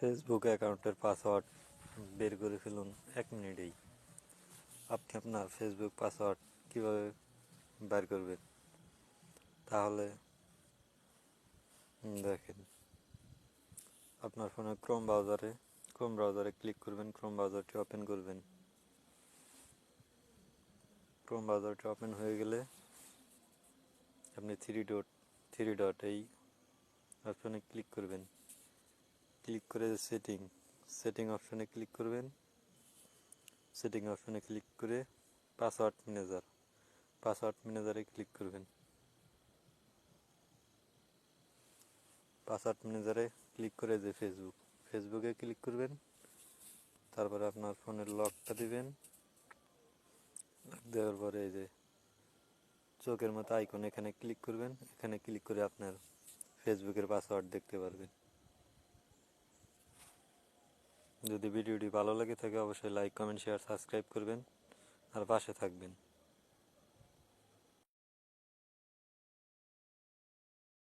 Facebook অ্যাকাউন্টের password বের করে ফেলুন 1 মিনিটেই। আপনি আপনার ফেসবুক পাসওয়ার্ড কীভাবে বের করবেন তাহলে দেখেন, আপনার ফোনে ক্রোম ব্রাউজারে ক্লিক করবেন, ক্রোম ব্রাউজারটি ওপেন করবেন। ক্রোম ব্রাউজারটি ওপেন হয়ে গেলে আপনি থ্রি ডট এই অপশনে ক্লিক করবেন। ক্লিক করে সেটিং অপশনে ক্লিক করবেন। সেটিং অপশনে ক্লিক করে পাসওয়ার্ড ম্যানেজারে ক্লিক করবেন। পাসওয়ার্ড ম্যানেজারে ক্লিক করে যে ফেসবুকে ক্লিক করবেন। তারপরে আপনার ফোনের লকটা দিবেন। লক দেওয়ার পরে এই যে চোখের মতো আইকন, এখানে ক্লিক করবেন। এখানে ক্লিক করে আপনার ফেসবুকের পাসওয়ার্ড দেখতে পারবেন। যদি ভিডিওটি ভালো লাগে থাকে অবশ্যই লাইক, কমেন্ট, শেয়ার, সাবস্ক্রাইব করবেন আর পাশে থাকবেন।